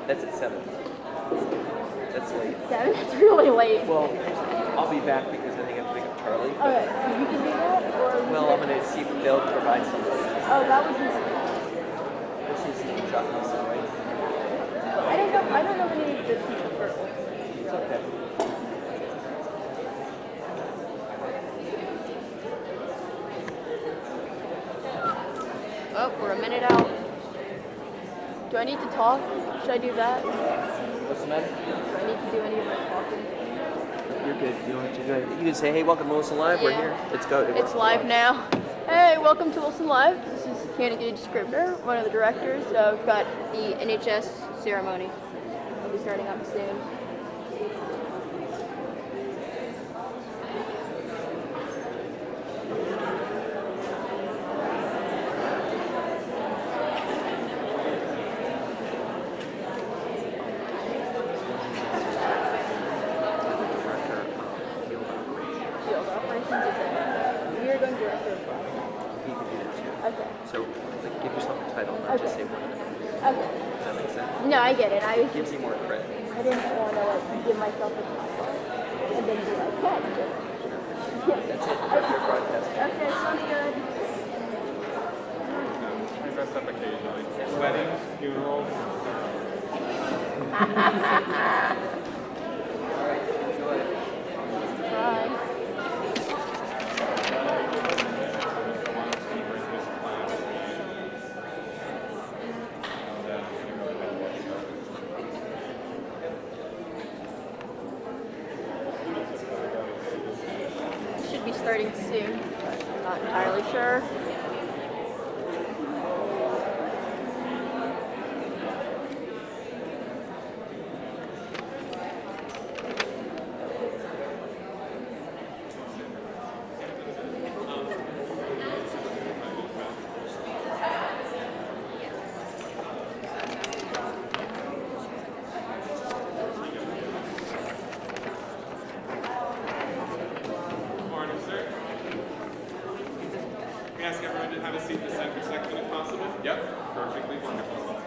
That's at 7. That's late. 7? That's really late. Well, I'll be back because I think I have to pick up Charlie. Okay, you can do that, or... Well, I'm going to see if they'll provide something. Oh, that would be... Let's see if you can drop me some, right? I don't know any of the people for Ultimate. It's okay. Oh, we're a minute out. Do I need to talk? Should I do that? What's the matter? Do I need to do any of my talking? You're good. You don't have to do anything. You can say, hey, welcome to Wilson Live. We're here. Let's go. It's live now. Hey, welcome to Wilson Live. This is Kennedy Scribner, one of the directors. We've got the NHS ceremony. It'll be starting up soon. No, I get it. It gives you more credit. I didn't want to give myself a title and then be like, yeah, it's good. That's it. That's your broadcast. Okay, sounds good. We dress up occasionally. Weddings, funerals. All right, enjoy it. Bye. Starting soon, but I'm not entirely sure. Ask everyone to have a seat in the center section if possible. Yep, perfectly wonderful.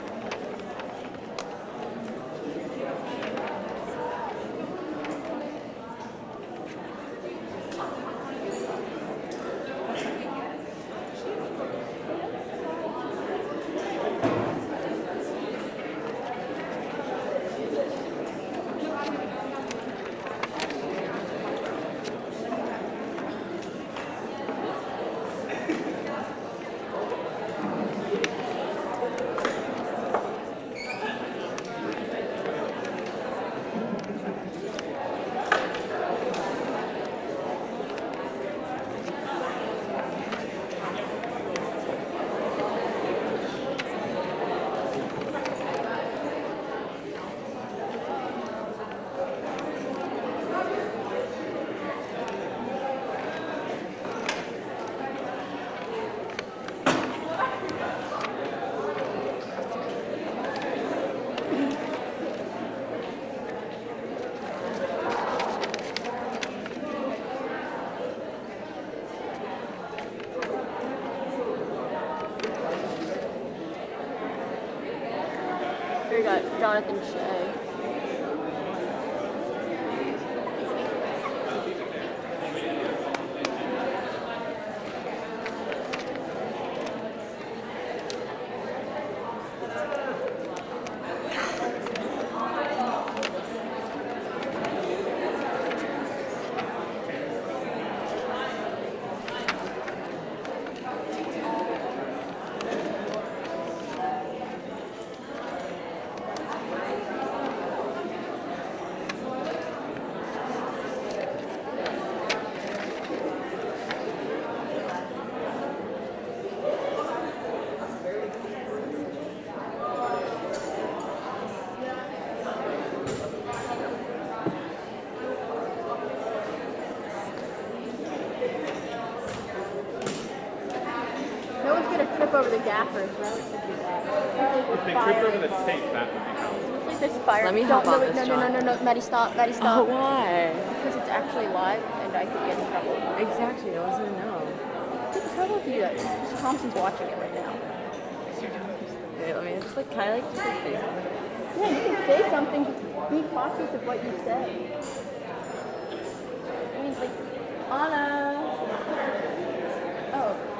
Here we got Jonathan Shea. Over the gaffers, right? If they trip over the tape, that would be helpful. Looks like there's fire. Let me help out this No, Maddie, stop. Maddie, stop. Oh, why? Because it's actually live, and I could get in trouble. Exactly, I wasn't know. Get in trouble if you do that. Thompson's watching it right now. Wait, let me just kind of face it. Yeah, you can say something, just be cautious of what you say. I mean, like, Anna. Oh.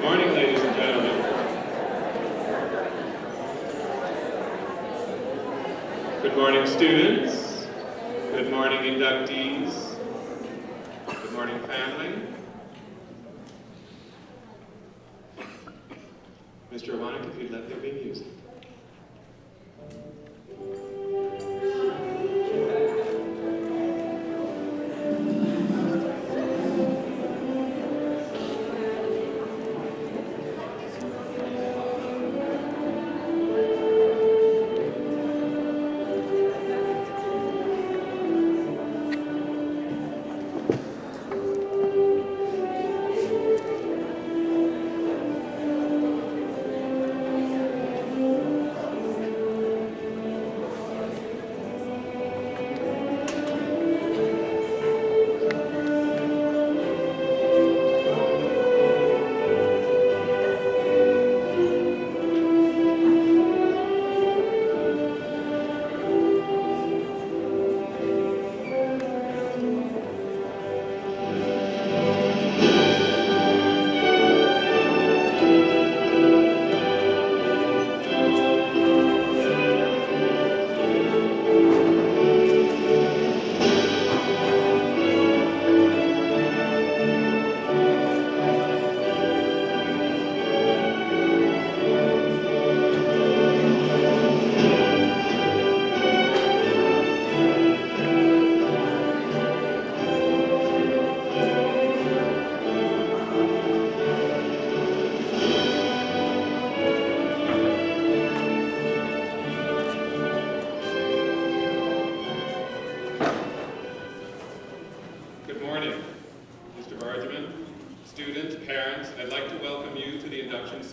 morning, ladies and gentlemen. Good morning, students. Good morning, inductees. Good morning, family. Mr. Iwanek, if you'd let there be music.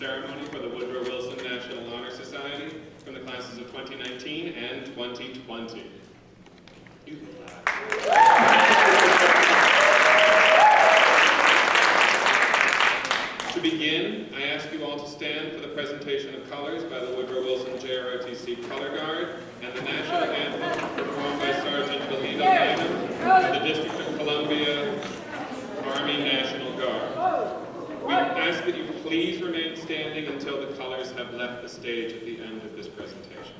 Ceremony for the Woodrow Wilson National Honor Society from the classes of 2019 and 2020. To begin, I ask you all to stand for the presentation of colors by the Woodrow Wilson JROTC Color Guard and the national anthem performed by Sergeant Belito Lanham of the District of Columbia Army National Guard. We ask that you please remain standing until the colors have left the stage at the end of this presentation.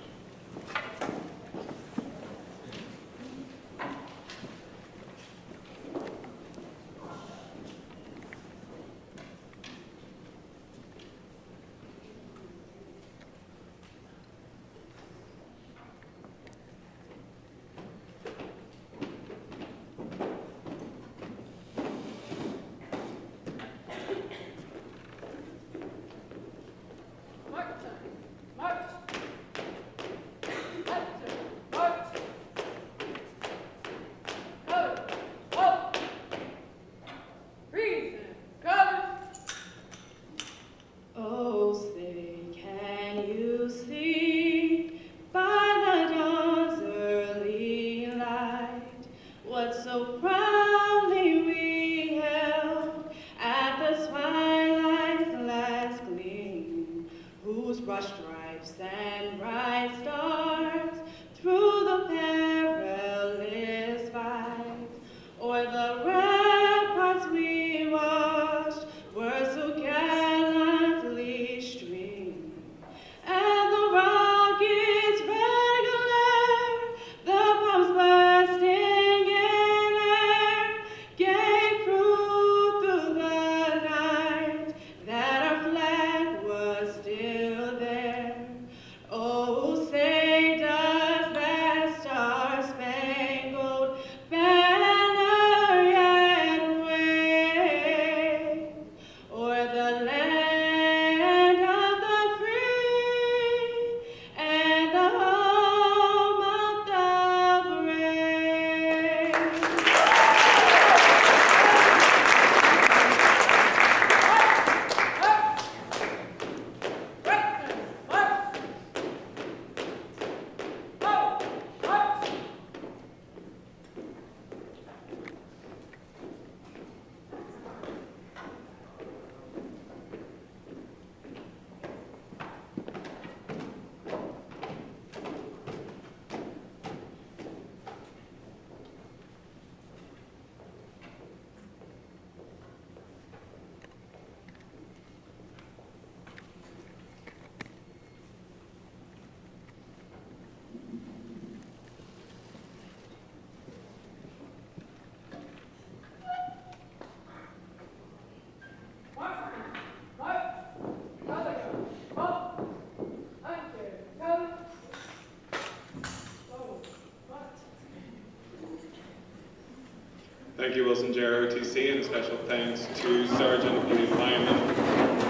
Thank you, Wilson JROTC, and special thanks to Sergeant Lee Lyman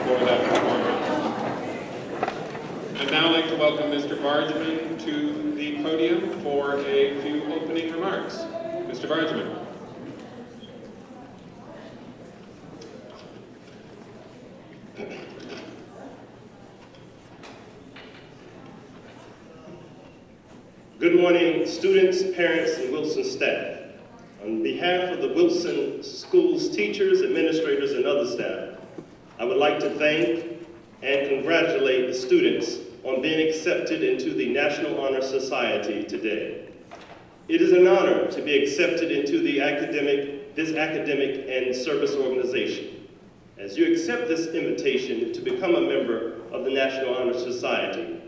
for that performance. I'd now like to welcome Mr. Bargeman to the podium for a few opening remarks. Mr. Bargeman. Good morning, students, parents, and Wilson staff. On behalf of the Wilson Schools teachers, administrators, and other staff, I would like to thank and congratulate the students on being accepted into the National Honor Society today. It is an honor to be accepted into this academic and service organization. As you accept this invitation to become a member of the National Honor Society,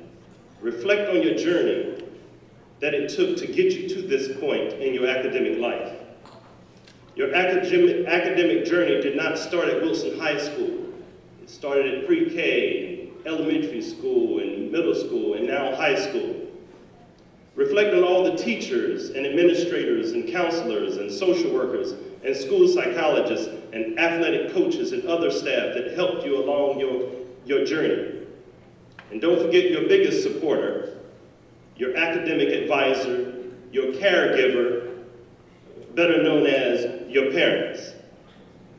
reflect on your journey that it took to get you to this point in your academic life. Your academic journey did not start at Wilson High School. It started at pre-K, elementary school, and middle school, and now high school. Reflect on all the teachers and administrators and counselors and social workers and school psychologists and athletic coaches and other staff that helped you along your journey. And don't forget your biggest supporter, your academic advisor, your caregiver, better known as your parents.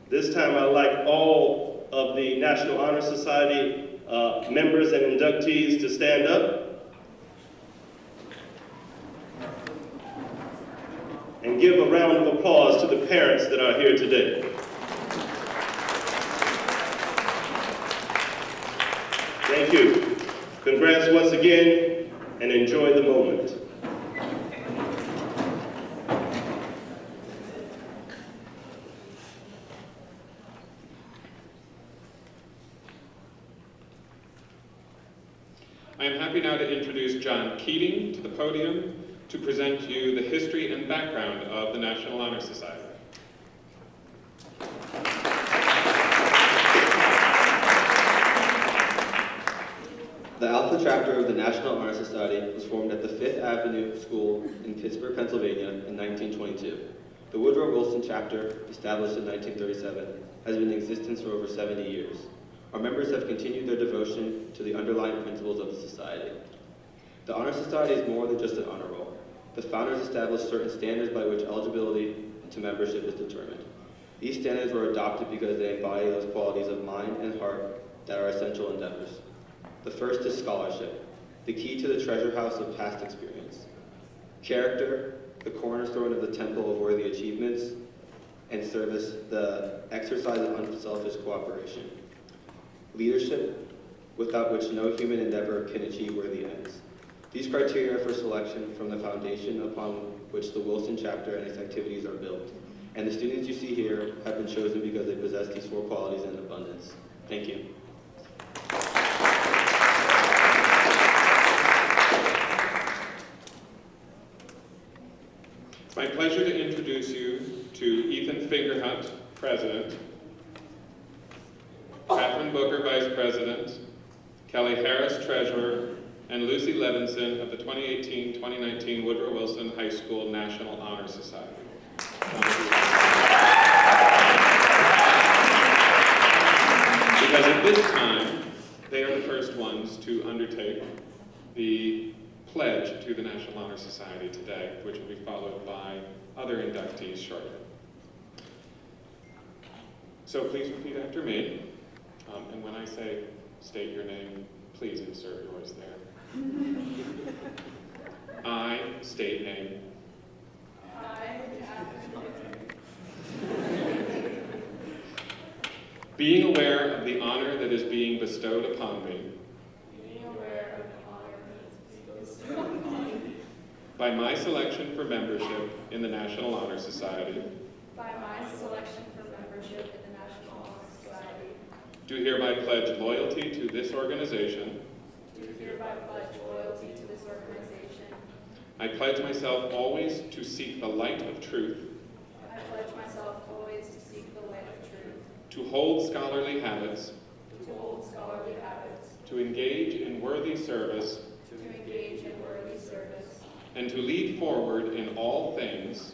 This time I'd like all of the National Honor Society members and inductees to stand up and give a round of applause to the parents that are here today. Thank you. Congrats once again, and enjoy the moment. I am happy now to introduce John Keating to the podium to present to you the history and background of the National Honor Society. The Alpha chapter of the National Honor Society was formed at the 5th Avenue School in Pittsburgh, Pennsylvania in 1922. The Woodrow Wilson chapter, established in 1937, has been in existence for over 70 years. Our members have continued their devotion to the underlying principles of the society. The Honor Society is more than just an honor roll. The founders established certain standards by which eligibility to membership is determined. These standards were adopted because they embody those qualities of mind and heart that are essential endeavors. The first is scholarship, the key to the treasure house of past experience. Character, the cornerstone of the temple of worthy achievements. And service, the exercise of unselfish cooperation. Leadership, without which no human endeavor can achieve worthy ends. These criteria for selection from the foundation upon which the Wilson chapter and its activities are built. And the students you see here have been chosen because they possess these 4 qualities in abundance. Thank you. It's my pleasure to introduce you to Ethan Fingerhunt, President, Catherine Booker, Vice President, Kelly Harris, Treasurer, and Lucy Levinson of the 2018-2019 Woodrow Wilson High School National Honor Society. Because at this time, they are the first ones to undertake the pledge to the National Honor Society today, which will be followed by other inductees shortly. So please repeat after me. And when I say state your name, please insert yours there. I state name. Being aware of the honor that is being bestowed upon me. By my selection for membership in the National Honor Society. Do hereby pledge loyalty to this organization. I pledge myself always to seek the light of truth. To hold scholarly habits. To engage in worthy service. And to lead forward in all things.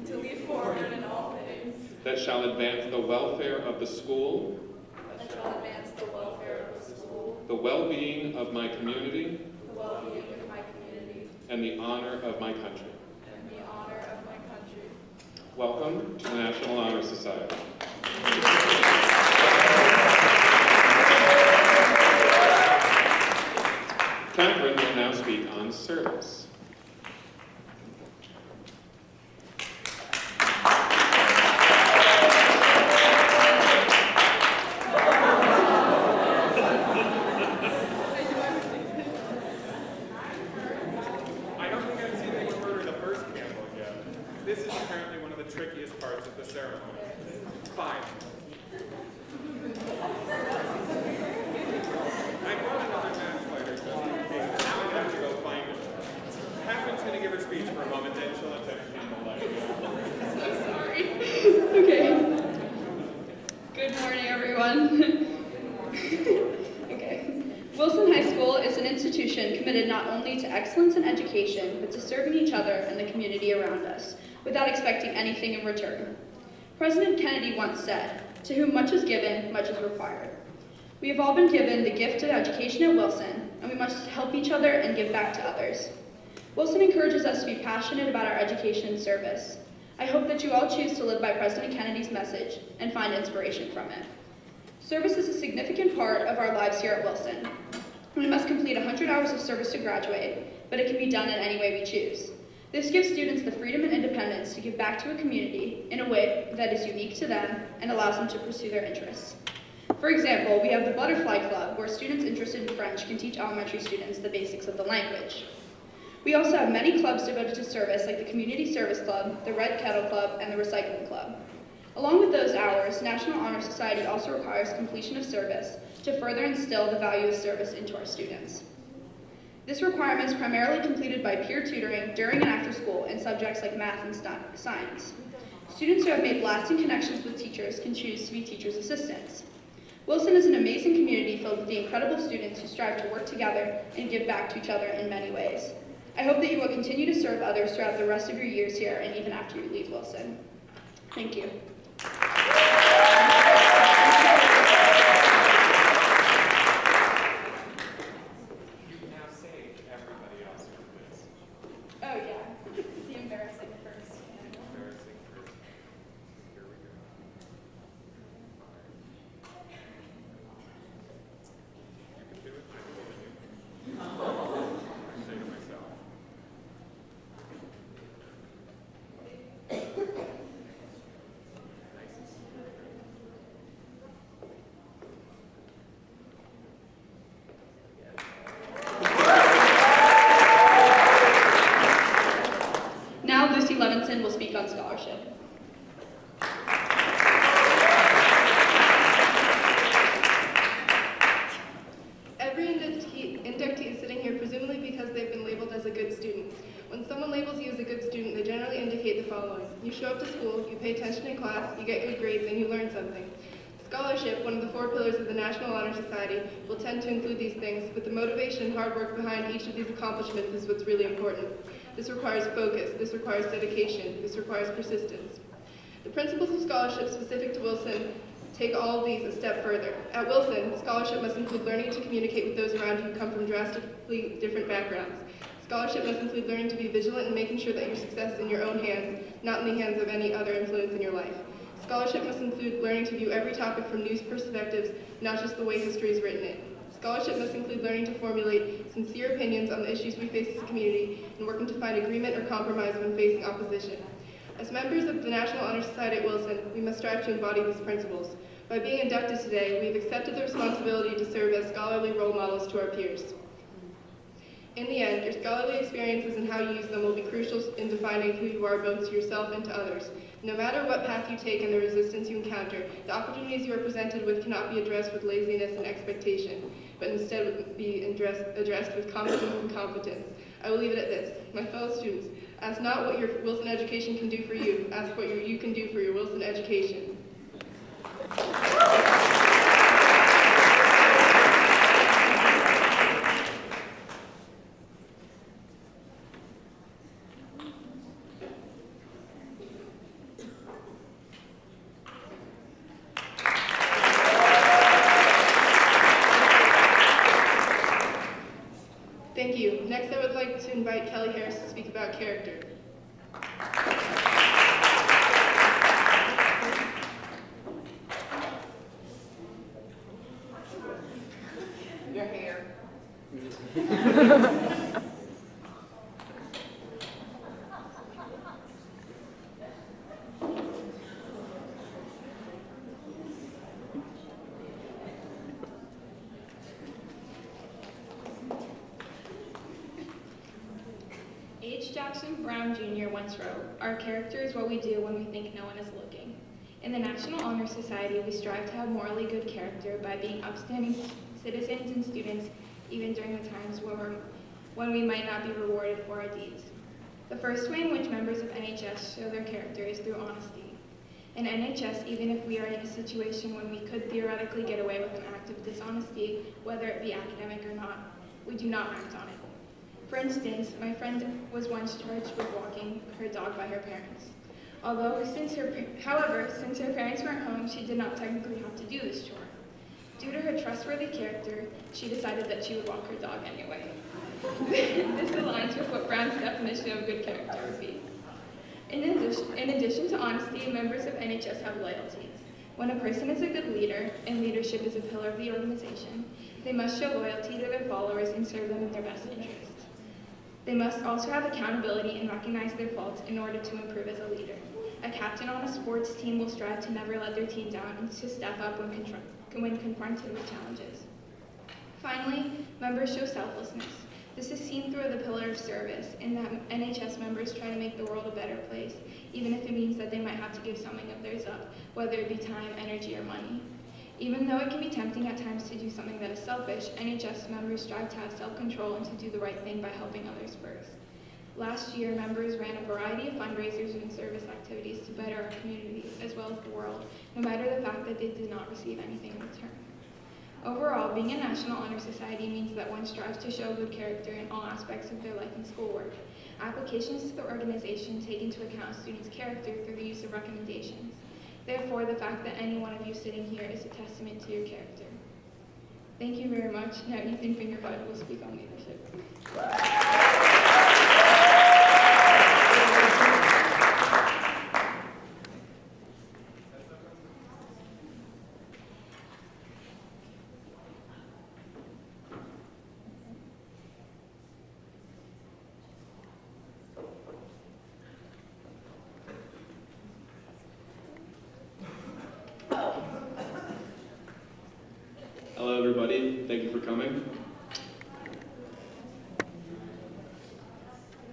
and to lead forward in all things, that shall advance the welfare of the school, that shall advance the welfare of the school, the well-being of my community, the well-being of my community, and the honor of my country. and the honor of my country. Welcome to the National Honor Society. Catherine will now speak on service. I don't think I've seen anyone murder the first candle yet. This is apparently one of the trickiest parts of the ceremony. Fire. I brought another match lighter just in case, but now I have to go find it. Catherine's going to give her speech for a moment, then she'll attempt to candle light. Okay. Good morning, everyone. Okay. Wilson High School is an institution committed not only to excellence in education, but to serving each other and the community around us, without expecting anything in return. President Kennedy once said, "To whom much is given, much is required." We have all been given the gift of education at Wilson, and we must help each other and give back to others. Wilson encourages us to be passionate about our education and service. I hope that you all choose to live by President Kennedy's message and find inspiration from it. Service is a significant part of our lives here at Wilson. We must complete 100 hours of service to graduate, but it can be done in any way we choose. This gives students the freedom and independence to give back to a community in a way that is unique to them and allows them to pursue their interests. For example, we have the Butterfly Club, where students interested in French can teach elementary students the basics of the language. We also have many clubs devoted to service, like the Community Service Club, the Red Kettle Club, and the Recycling Club. Along with those hours, National Honor Society also requires completion of service to further instill the value of service into our students. This requirement is primarily completed by peer tutoring during and after school in subjects like math and science. Students who have made lasting connections with teachers can choose to be teachers' assistants. Wilson is an amazing community filled with the incredible students who strive to work together and give back to each other in many ways. I hope that you will continue to serve others throughout the rest of your years here and even after you leave Wilson. Thank you. You now say everybody else from this. Oh yeah, the embarrassing first. Embarrassing first. Here we go. You can do it. I believe in you. I say to myself. Now Lucy Levinson will speak on scholarship. Every inductee is sitting here presumably because they've been labeled as a good student. When someone labels you as a good student, they generally indicate the following. You show up to school, you pay attention in class, you get good grades, and you learn something. Scholarship, one of the 4 pillars of the National Honor Society, will tend to include these things, but the motivation and hard work behind each of these accomplishments is what's really important. This requires focus, this requires dedication, this requires persistence. The principles of scholarship specific to Wilson take all of these a step further. At Wilson, scholarship must include learning to communicate with those around you who come from drastically different backgrounds. Scholarship must include learning to be vigilant and making sure that your success is in your own hands, not in the hands of any other influence in your life. Scholarship must include learning to view every topic from new perspectives, not just the way history is written it. Scholarship must include learning to formulate sincere opinions on the issues we face as a community and working to find agreement or compromise when facing opposition. As members of the National Honor Society at Wilson, we must strive to embody these principles. By being inducted today, we have accepted the responsibility to serve as scholarly role models to our peers. In the end, your scholarly experiences and how you use them will be crucial in defining who you are both to yourself and to others. No matter what path you take and the resistance you encounter, the opportunities you are presented with cannot be addressed with laziness and expectation, but instead be addressed with confidence and competence. I will leave it at this. My fellow students, ask not what your Wilson education can do for you, ask what you can do for your Wilson education. invite Kelly Harris to speak about character. Your hair. H. Jackson Brown Jr. once wrote, "Our character is what we do when we think no one is looking." In the National Honor Society, we strive to have morally good character by being upstanding citizens and students even during the times when we might not be rewarded for our deeds. The first way in which members of NHS show their character is through honesty. In NHS, even if we are in a situation when we could theoretically get away with an act of dishonesty, whether it be academic or not, we do not act on it. For instance, my friend was once charged with walking her dog by her parents. However, since her parents weren't home, she did not technically have to do this chore. Due to her trustworthy character, she decided that she would walk her dog anyway. This aligns with what Brown's definition of good character would be. In addition to honesty, members of NHS have loyalty. When a person is a good leader, and leadership is a pillar of the organization, they must show loyalty to their followers and serve them in their best interest. They must also have accountability and recognize their faults in order to improve as a leader. A captain on a sports team will strive to never let their team down and to step up when confronted with challenges. Finally, members show selflessness. This is seen through the pillar of service, in that NHS members try to make the world a better place, even if it means that they might have to give something of theirs up, whether it be time, energy, or money. Even though it can be tempting at times to do something that is selfish, NHS members strive to have self-control and to do the right thing by helping others first. Last year, members ran a variety of fundraisers and service activities to better our communities as well as the world, no matter the fact that they did not receive anything in return. Overall, being a National Honor Society means that one strives to show good character in all aspects of their life and schoolwork. Applications to the organization take into account students' character through the use of recommendations. Therefore, the fact that any one of you sitting here is a testament to your character. Thank you very much. Now Ethan Fingerbud will speak on leadership. Hello everybody, thank you for coming.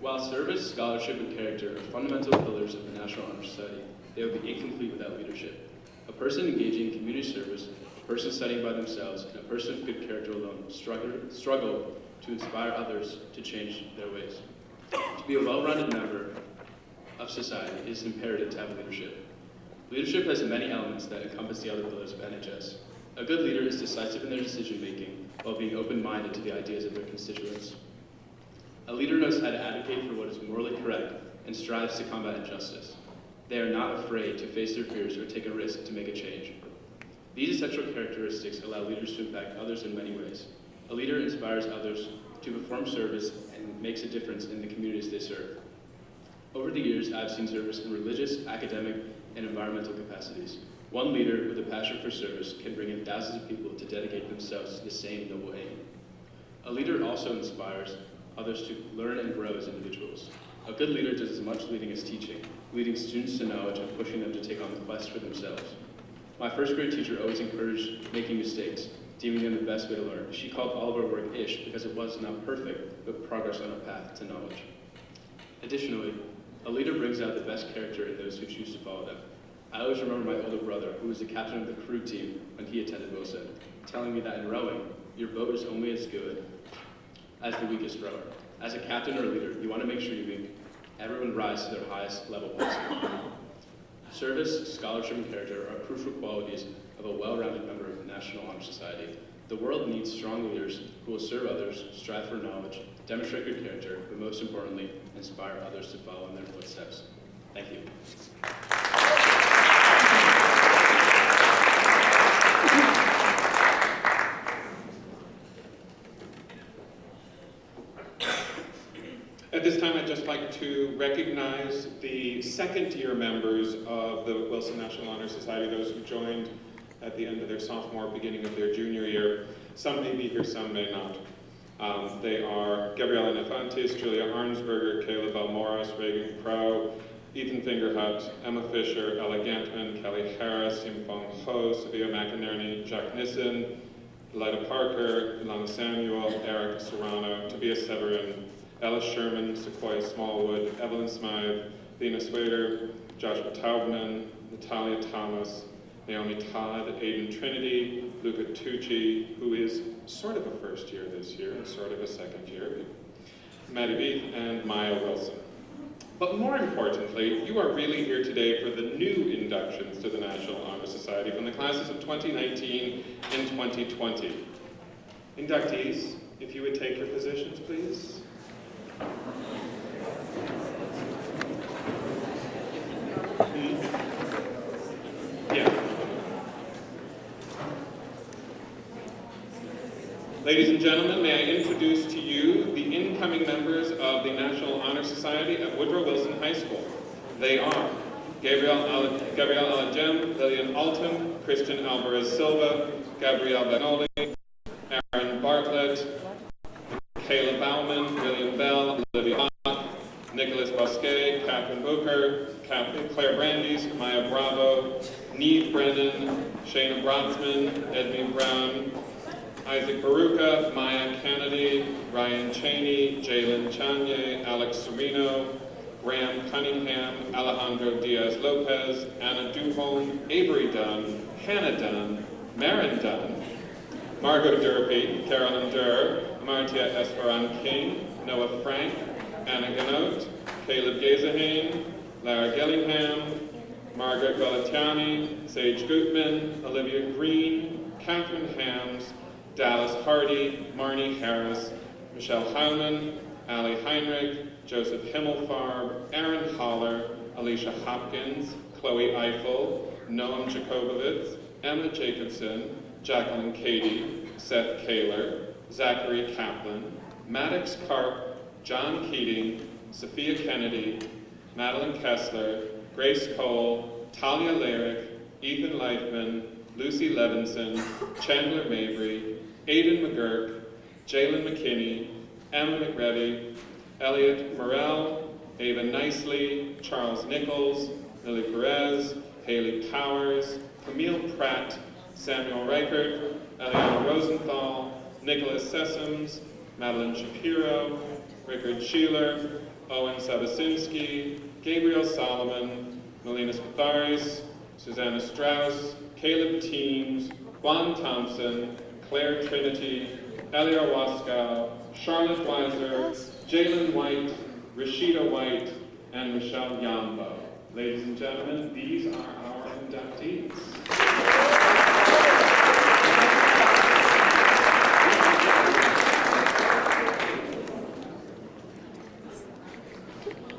While service, scholarship, and character are fundamental pillars of the National Honor Society, they would be incomplete without leadership. A person engaging in community service, a person studying by themselves, and a person of good character alone struggle to inspire others to change their ways. To be a well-rounded member of society, it is imperative to have leadership. Leadership has many elements that encompass the other pillars of NHS. A good leader is decisive in their decision-making while being open-minded to the ideas of their constituents. A leader knows how to advocate for what is morally correct and strives to combat injustice. They are not afraid to face their fears or take a risk to make a change. These essential characteristics allow leaders to impact others in many ways. A leader inspires others to perform service and makes a difference in the communities they serve. Over the years, I've seen service in religious, academic, and environmental capacities. One leader with a passion for service can bring in thousands of people to dedicate themselves to the same noble aim. A leader also inspires others to learn and grow as individuals. A good leader does as much leading as teaching, leading students to knowledge and pushing them to take on the quest for themselves. My first grade teacher always encouraged making mistakes, deeming them the best way to learn. She called all of our work ish because it was not perfect, but progress on a path to knowledge. Additionally, a leader brings out the best character in those who choose to follow them. I always remember my older brother, who was the captain of the crew team when he attended Wilson, telling me that in rowing, your boat is only as good as the weakest rower. As a captain or a leader, you want to make sure you make everyone rise to their highest level possible. Service, scholarship, and character are crucial qualities of a well-rounded member of the National Honor Society. The world needs strong leaders who will serve others, strive for knowledge, demonstrate good character, but most importantly, inspire others to follow in their footsteps. Thank you. At to recognize the second-year members of the Wilson National Honor Society, those who joined at the end of their sophomore, beginning of their junior year. Some may be here, some may not. They are Gabriella Nefantis, Julia Arnsberger, Caleb Almoras, Reagan Crow, Ethan Fingerhut, Emma Fisher, Ella Gantman, Kelly Harris, Simfong Ho, Savia McInerney, Jack Nissen, Lida Parker, Ilana Samuel, Eric Serrano, Tobias Severin, Ella Sherman, Sequoia Smallwood, Evelyn Smythe, Lena Swader, Joshua Taubman, Natalia Thomas, Naomi Todd, Aiden Trinity, Luca Tucci, who is sort of a first year this year and sort of a second year, Maddie Beath, and Maya Wilson. But more importantly, you are really here today for the new inductions to the National Honor Society from the classes of 2019 and 2020. Inductees, if you would take your positions, please. Yeah. Ladies and gentlemen, may I introduce to you the incoming members of the National Honor Society at Woodrow Wilson High School. They are Gabrielle Alagem, Lillian Alton, Christian Alvarez Silva, Gabrielle Vanoli, Aaron Bartlett, Kayla Bauman, William Bell, Olivia Bach, Nicholas Bosquet, Catherine Booker, Claire Brandeis, Maya Bravo, Neve Brennan, Shayna Brodsman, Edmund Brown, Isaac Baruca, Maya Kennedy, Ryan Cheney, Jalen Chanye, Alex Serino, Graham Cunningham, Alejandro Diaz-Lopez, Anna Duholm, Avery Dunn, Hannah Dunn, Marin Dunn, Margot Durfee, Carolyn Durr, Amartya Esperan King, Noah Frank, Anna Ganot, Caleb Gazahane, Lara Gillingham, Margaret Golatiani, Sage Gutman, Olivia Green, Catherine Hams, Dallas Hardy, Marnie Harris, Michelle Howman, Ali Heinrich, Joseph Himmelfarb, Aaron Holler, Alicia Hopkins, Chloe Eiffel, Noam Jacobovitz, Emma Jacobson, Jacqueline Cady, Seth Kaler, Zachary Kaplan, Maddox Karp, John Keating, Sophia Kennedy, Madeline Kessler, Grace Cole, Talia Lyric, Ethan Leifman, Lucy Levinson, Chandler Mabry, Aidan McGurk, Jalen McKinney, Emma McReady, Elliot Morrell, Ava Nicely, Charles Nichols, Lily Perez, Haley Powers, Camille Pratt, Samuel Reichert, Eliana Rosenthal, Nicholas Sessoms, Madeline Shapiro, Rickard Sheeler, Owen Sabasinski, Gabriel Solomon, Melina Spatharis, Susanna Strauss, Caleb Teams, Juan Thompson, Claire Trinity, Eliar Waskow, Charlotte Weiser, Jalen White, Rashida White, and Michelle Yambo. Ladies and gentlemen, these are our inductees.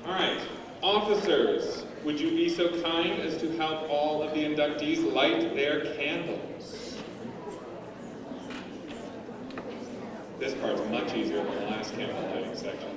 All right, officers, would you be so kind as to help all of the inductees light their candles? This part's much easier than the last candle lighting section.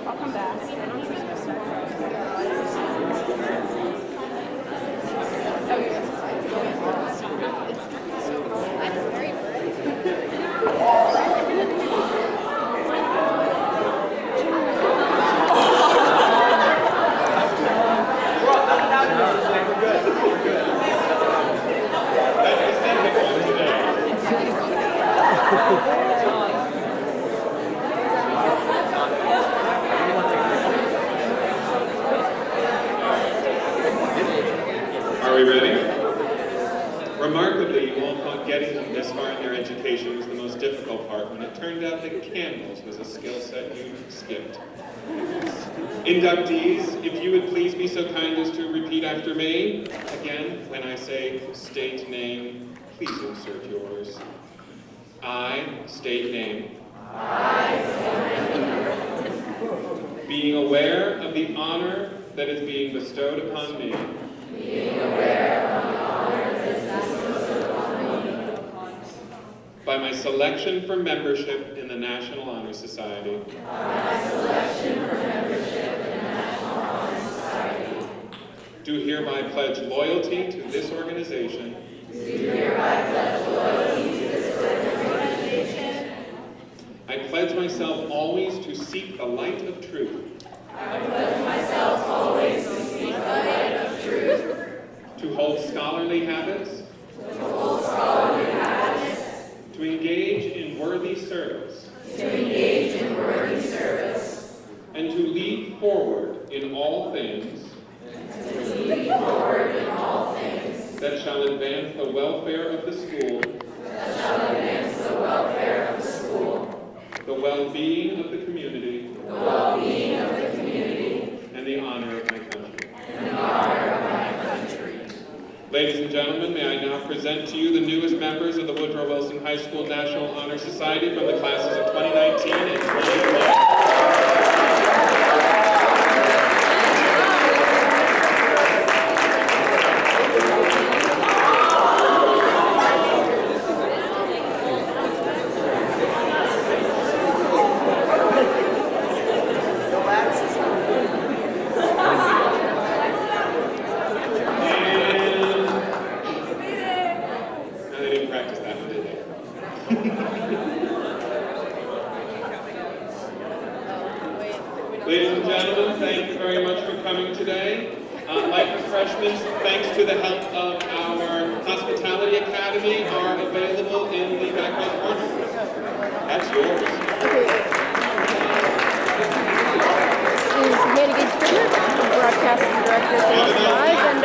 I'll come back. That is Are we ready? Remarkably, you all thought getting them this far in their education was the most difficult part, when it turned out that candles was a skill set you skipped. Inductees, if you would please be so kind as to repeat after me. Again, when I say state name, please insert yours. I state name. Being aware of the honor that is being bestowed upon me. By my selection for membership in the National Honor Society. Do hereby pledge loyalty to this organization. I pledge myself always to seek the light of truth. To hold scholarly habits. To engage in worthy service. And to lead forward in all things. That shall advance the welfare of the school. The well-being of the community. And the honor of my country. Ladies and gentlemen, may I now present to you the newest members of the Woodrow Wilson High School National Honor Society from the classes of 2019 and 2020. Ladies and gentlemen, thank you very much for coming today. Light refreshments, thanks to the help of our Hospitality Academy, are available in the back right corner. That's yours. This is Renegade Scrivener, broadcasting director for Live, and